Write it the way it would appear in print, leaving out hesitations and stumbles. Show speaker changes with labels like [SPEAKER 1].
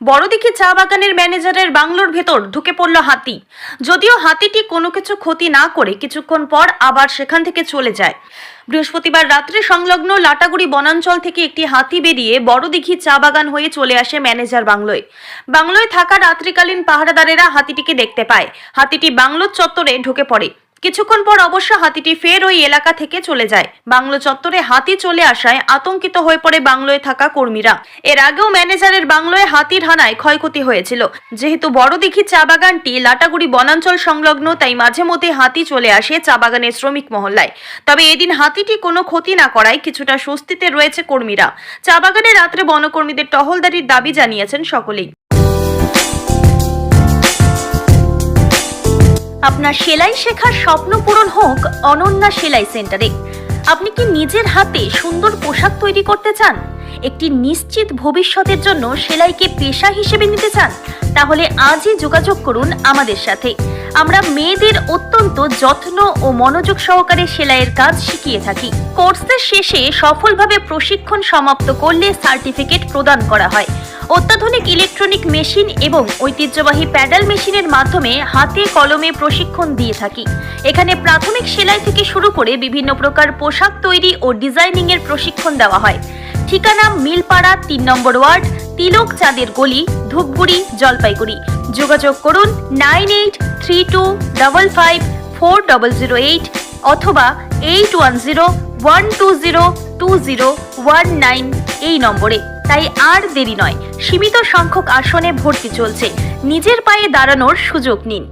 [SPEAKER 1] বড়দিঘি চা বাগানের ম্যানেজারের বাংলোর ভেতর ঢুকে পড়ল হাতি। যদিও হাতিটি কোনো কিছু ক্ষতি না করে কিছুক্ষণ পর আবার সেখান থেকে চলে যায়। বৃহস্পতিবার রাত্রে সংলগ্ন লাটাগুড়ি বনাঞ্চল থেকে একটি হাতি বেরিয়ে বড়দিঘি চা বাগান হয়ে চলে আসে ম্যানেজার বাংলোয় থাকা রাত্রিকালীন পাহারাদারেরা হাতিটিকে দেখতে পায়। হাতিটি বাংলোর চত্বরে ঢুকে পড়ে। কিছুক্ষণ পর অবশ্য হাতিটি ফের ওই এলাকা থেকে চলে যায়। বাংলো চত্বরে হাতি চলে আসায় আতঙ্কিত হয়ে পড়ে বাংলোয় থাকা কর্মীরা। এর আগেও ম্যানেজারের বাংলোয় হাতির হানায় ক্ষয়ক্ষতি হয়েছিল। যেহেতু বড়দিঘি চা বাগানটি লাটাগুড়ি বনাঞ্চল সংলগ্ন, তাই মাঝে মধ্যে হাতি চলে আসে চা বাগানের শ্রমিক মহল্লায়। তবে এদিন হাতিটি কোনো ক্ষতি না করায় কিছুটা স্বস্তিতে রয়েছে কর্মীরা। চা বাগানে রাত্রে বনকর্মীদের টহলদারির দাবি জানিয়েছেন সকলেই। আপনার সেলাই শেখার স্বপ্ন পূরণ হোক অনন্যা সেলাই সেন্টারে। আপনি কি নিজের হাতে সুন্দর পোশাক তৈরি করতে চান? একটি নিশ্চিত ভবিষ্যতের জন্য সেলাইকে পেশা হিসেবে নিতে চান? তাহলে আজই যোগাযোগ করুন আমাদের সাথে। আমরা মেয়েদের অত্যন্ত যত্ন ও মনোযোগ সহকারে সেলাইয়ের কাজ শিখিয়ে থাকি। কোর্সের শেষে সফলভাবে প্রশিক্ষণ সমাপ্ত করলে সার্টিফিকেট প্রদান করা হয়। অত্যাধুনিক ইলেকট্রনিক মেশিন এবং ঐতিহ্যবাহী প্যাডেল মেশিনের মাধ্যমে হাতে কলমে প্রশিক্ষণ দিয়ে থাকি। এখানে প্রাথমিক সেলাই থেকে শুরু করে বিভিন্ন প্রকার পোশাক তৈরি ও ডিজাইনিং এর প্রশিক্ষণ দেওয়া হয়। ঠিকানা মিলপাড়া ৩ নম্বর ওয়ার্ড, তিলক চাঁদের গলি, ধূপগুড়ি, জলপাইগুড়ি। যোগাযোগ করুন 9832554008 অথবা 8101202019 এই নম্বরে। তাই আর দেরি নয়, সীমিত সংখ্যক আসনে ভর্তি চলছে। নিজের পায়ে দাঁড়ানোর সুযোগ নিন।